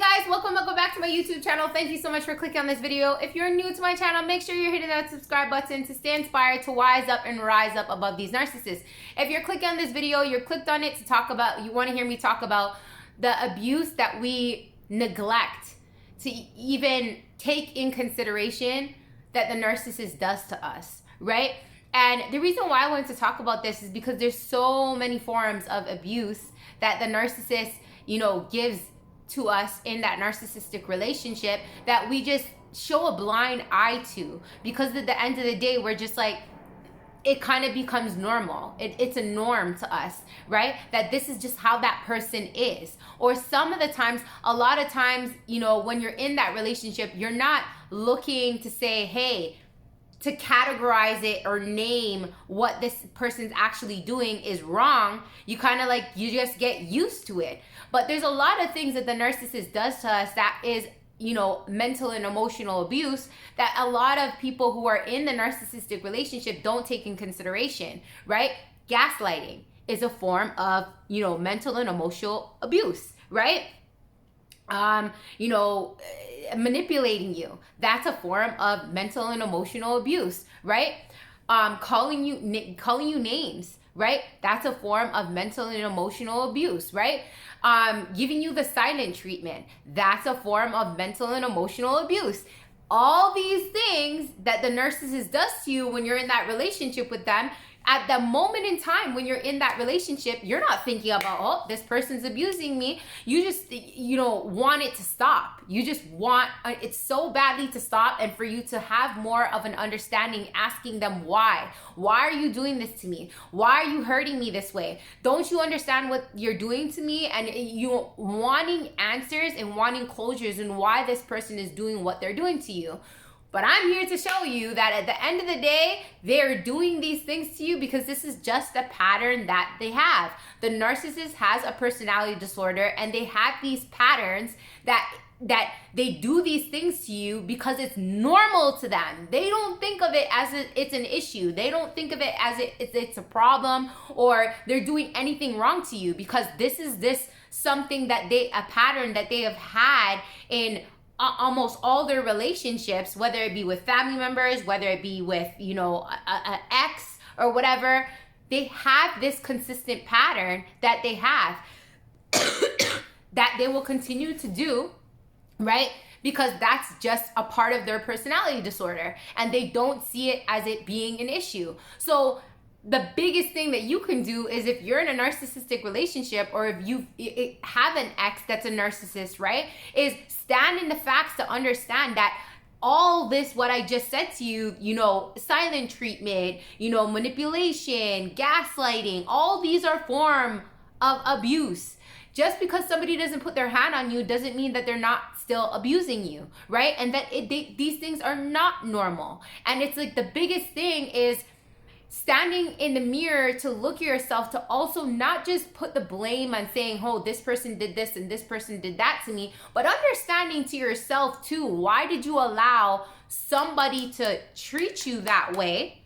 guys, welcome back to my YouTube channel. Thank you so much for clicking on this video. If you're new to my channel, make sure you're hitting that subscribe button to stay inspired to wise up and rise up above these narcissists. If you're clicking on this video, you're clicked on it to talk about, you want to hear me talk about the abuse that we neglect to even take in consideration that the narcissist does to us, right? And the reason why I wanted to talk about this is because there's so many forms of abuse that the narcissist, gives to us in that narcissistic relationship that we just show a blind eye to, because at the end of the day, we're just like, it kind of becomes normal. It's a norm to us, right? That this is just how that person is. Or some of the times, a lot of times, when you're in that relationship, you're not looking to say, hey, to categorize it or name what this person's actually doing is wrong. You kind of you just get used to it. But there's a lot of things that the narcissist does to us that is, mental and emotional abuse that a lot of people who are in the narcissistic relationship don't take in consideration, right? Gaslighting is a form of, mental and emotional abuse, right? Manipulating you, that's a form of mental and emotional abuse, right? Calling you names, right? That's a form of mental and emotional abuse, right? Giving you the silent treatment, that's a form of mental and emotional abuse. All these things that the narcissist does to you when you're in that relationship with them, at the moment in time when you're in that relationship, you're not thinking about, oh, this person's abusing me. You just, want it to stop. You just want it so badly to stop, and for you to have more of an understanding, asking them why. Why are you doing this to me? Why are you hurting me this way? Don't you understand what you're doing to me? And you wanting answers and wanting closures and why this person is doing what they're doing to you. But I'm here to show you that at the end of the day, they're doing these things to you because this is just a pattern that they have. The narcissist has a personality disorder, and they have these patterns that they do these things to you because it's normal to them. They don't think of it as it's an issue. They don't think of it as it's a problem or they're doing anything wrong to you, because this is something that a pattern that they have had in almost all their relationships, whether it be with family members, whether it be with, an ex or whatever. They have this consistent pattern that they have that they will continue to do, right? Because that's just a part of their personality disorder, and they don't see it as it being an issue. So the biggest thing that you can do is, if you're in a narcissistic relationship, or if you have an ex that's a narcissist, right, is stand in the facts to understand that all this, what I just said to you, silent treatment, manipulation, gaslighting, all these are form of abuse. Just because somebody doesn't put their hand on you doesn't mean that they're not still abusing you, right? And that these things are not normal. And it's the biggest thing is standing in the mirror to look at yourself, to also not just put the blame on saying, oh, this person did this and this person did that to me, but understanding to yourself too, why did you allow somebody to treat you that way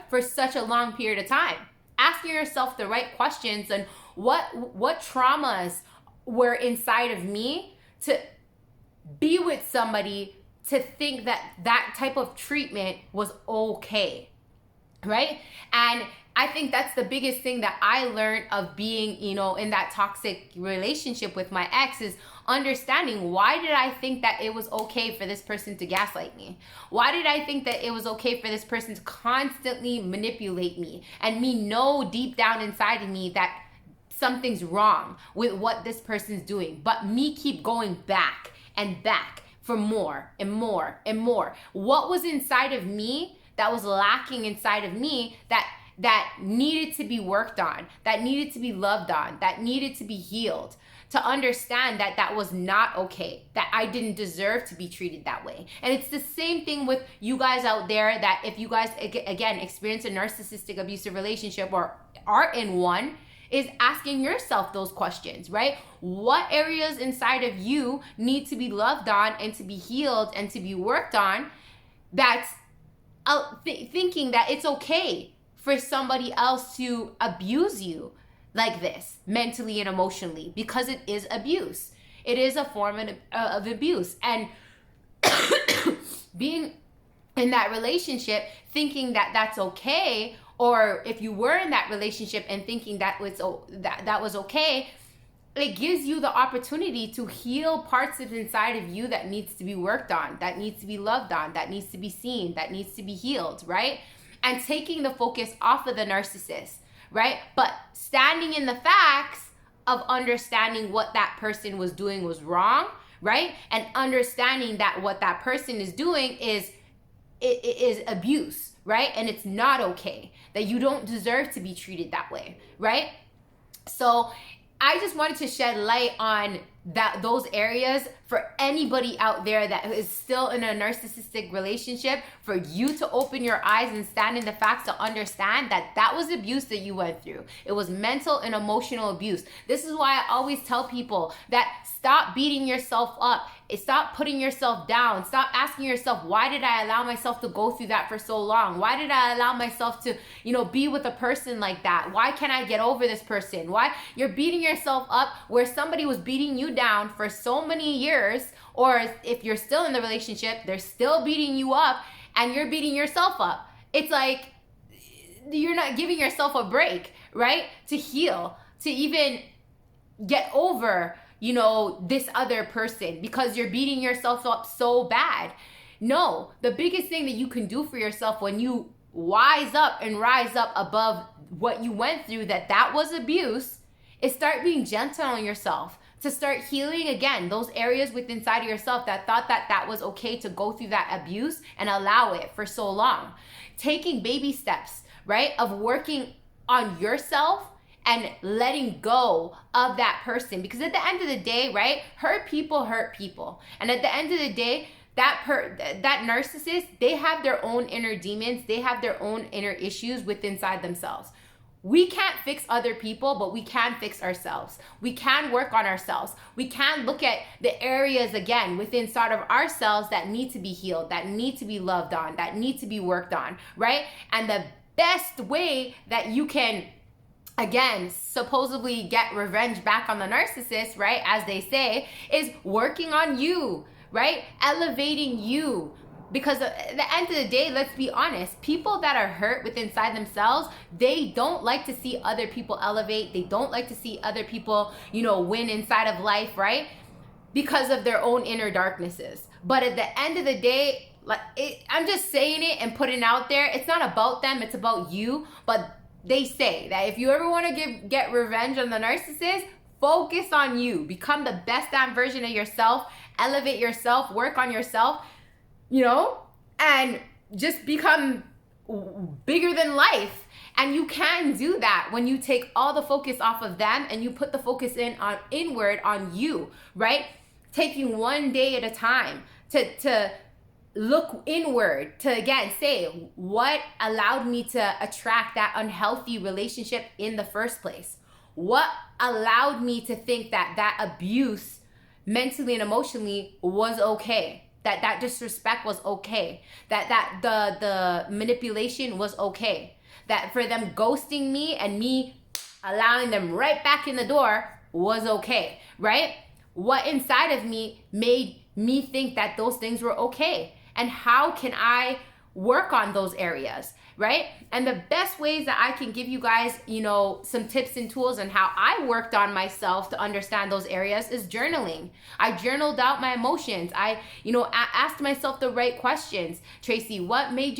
for such a long period of time? Asking yourself the right questions, and what traumas were inside of me to be with somebody to think that type of treatment was okay. Right? And I think that's the biggest thing that I learned of being, in that toxic relationship with my ex, is understanding, why did I think that it was okay for this person to gaslight me? Why did I think that it was okay for this person to constantly manipulate me, and me know deep down inside of me that something's wrong with what this person's doing, but me keep going back and back for more and more and more? What was inside of me that was lacking inside of me that needed to be worked on, that needed to be loved on, that needed to be healed, to understand that was not okay, that I didn't deserve to be treated that way. And it's the same thing with you guys out there, that if you guys, again, experience a narcissistic abusive relationship or are in one, is asking yourself those questions, right? What areas inside of you need to be loved on and to be healed and to be worked on, that's thinking that it's okay for somebody else to abuse you like this, mentally and emotionally, because it is abuse. It is a form of abuse. And being in that relationship thinking that that's okay, or if you were in that relationship and thinking that was okay, it gives you the opportunity to heal parts of inside of you that needs to be worked on, that needs to be loved on, that needs to be seen, that needs to be healed, right? And taking the focus off of the narcissist, right? But standing in the facts of understanding what that person was doing was wrong, right? And understanding that what that person is doing is abuse, right? And it's not okay, that you don't deserve to be treated that way, right? So I just wanted to shed light on those areas for anybody out there that is still in a narcissistic relationship, for you to open your eyes and stand in the facts to understand that that was abuse that you went through. It was mental and emotional abuse. This is why I always tell people that stop beating yourself up. Stop putting yourself down. Stop asking yourself, why did I allow myself to go through that for so long? Why did I allow myself to, be with a person like that? Why can't I get over this person? Why? You're beating yourself up where somebody was beating you down for so many years, or if you're still in the relationship, they're still beating you up and you're beating yourself up. It's like you're not giving yourself a break, right? To heal, to even get over this other person, because you're beating yourself up so bad. No, the biggest thing that you can do for yourself when you wise up and rise up above what you went through, that was abuse, is start being gentle on yourself, to start healing again those areas within inside of yourself that thought that was okay to go through that abuse and allow it for so long. Taking baby steps, right, of working on yourself and letting go of that person. Because at the end of the day, right, hurt people. And at the end of the day, that narcissist, they have their own inner demons. They have their own inner issues within inside themselves. We can't fix other people, but we can fix ourselves. We can work on ourselves. We can look at the areas again within inside of ourselves that need to be healed, that need to be loved on, that need to be worked on, right? And the best way that you can, again, supposedly get revenge back on the narcissist, right, as they say, is working on you, right? Elevating you. Because at the end of the day, let's be honest, people that are hurt within inside themselves, they don't like to see other people elevate. They don't like to see other people, win inside of life, right? Because of their own inner darknesses. But at the end of the day, I'm just saying it and putting it out there. It's not about them, it's about you. But they say that if you ever want to get revenge on the narcissist, focus on you. Become the best damn version of yourself. Elevate yourself. Work on yourself. And just become bigger than life. And you can do that when you take all the focus off of them and you put the focus inward on you, right? Taking one day at a time to look inward, to again say, what allowed me to attract that unhealthy relationship in the first place? What allowed me to think that abuse mentally and emotionally was okay? That disrespect was okay, that the manipulation was okay, that for them ghosting me and me allowing them right back in the door was okay, right? What inside of me made me think that those things were okay? And how can I work on those areas, right? And the best ways that I can give you guys, some tips and tools on how I worked on myself to understand those areas is journaling. I journaled out my emotions. I asked myself the right questions. Tracy, what made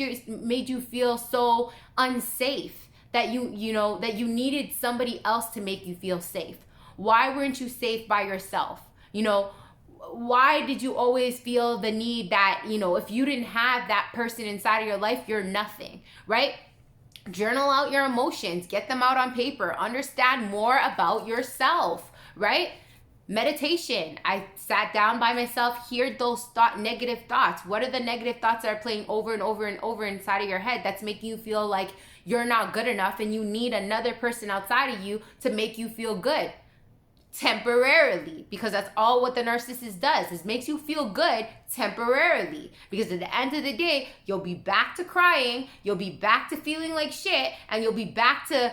you feel so unsafe that you needed somebody else to make you feel safe? Why weren't you safe by yourself? Why did you always feel the need that, if you didn't have that person inside of your life, you're nothing, right? Journal out your emotions, get them out on paper, understand more about yourself, right? Meditation. I sat down by myself, heard those negative thoughts. What are the negative thoughts that are playing over and over and over inside of your head that's making you feel like you're not good enough and you need another person outside of you to make you feel good? Temporarily, because that's all what the narcissist does, is makes you feel good temporarily, because at the end of the day, you'll be back to crying, you'll be back to feeling like shit, and you'll be back to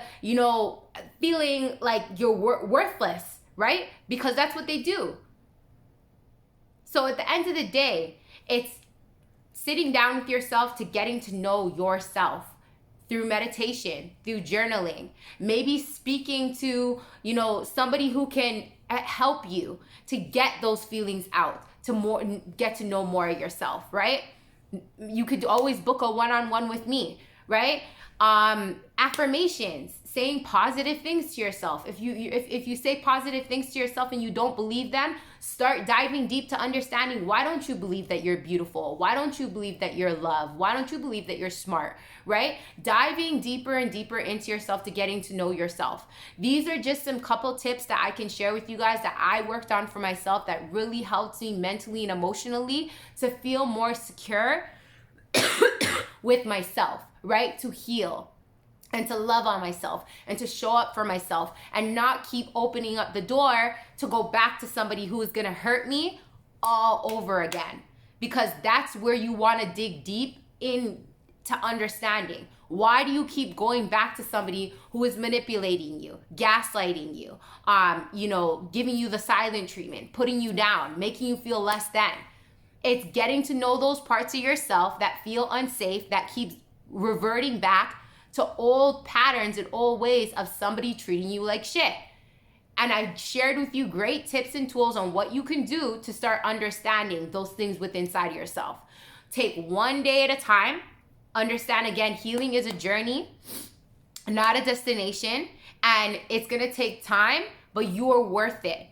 feeling like you're worthless, right? Because that's what they do. So at the end of the day, it's sitting down with yourself to getting to know yourself through meditation, through journaling, maybe speaking to, somebody who can help you to get those feelings out, to get to know more of yourself, right? You could always book a one-on-one with me, right? Affirmations, saying positive things to yourself. If you say positive things to yourself and you don't believe them, start diving deep to understanding, why don't you believe that you're beautiful? Why don't you believe that you're loved? Why don't you believe that you're smart, right? Diving deeper and deeper into yourself to getting to know yourself. These are just some couple tips that I can share with you guys that I worked on for myself that really helped me mentally and emotionally to feel more secure with myself, right? To heal and to love on myself and to show up for myself and not keep opening up the door to go back to somebody who is going to hurt me all over again. Because that's where you want to dig deep into understanding. Why do you keep going back to somebody who is manipulating you, gaslighting you, giving you the silent treatment, putting you down, making you feel less than? It's getting to know those parts of yourself that feel unsafe, that keeps reverting back to old patterns and old ways of somebody treating you like shit. And I shared with you great tips and tools on what you can do to start understanding those things within inside of yourself. Take one day at a time. Understand, again, healing is a journey, not a destination. And it's going to take time, but you are worth it.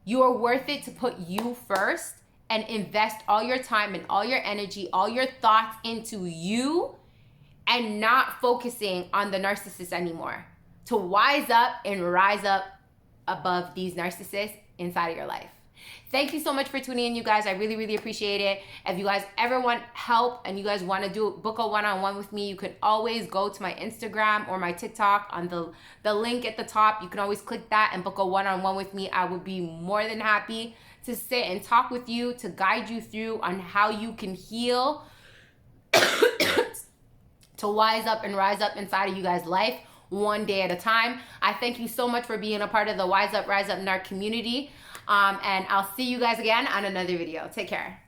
You are worth it to put you first and invest all your time and all your energy, all your thoughts into you, and not focusing on the narcissist anymore. To wise up and rise up above these narcissists inside of your life. Thank you so much for tuning in, you guys. I really, really appreciate it. If you guys ever want help and you guys want to book a one-on-one with me, you can always go to my Instagram or my TikTok on the link at the top. You can always click that and book a one-on-one with me. I would be more than happy to sit and talk with you, to guide you through on how you can heal, to wise up and rise up inside of you guys' life one day at a time. I thank you so much for being a part of the Wise Up, Rise Up NARC community. And I'll see you guys again on another video. Take care.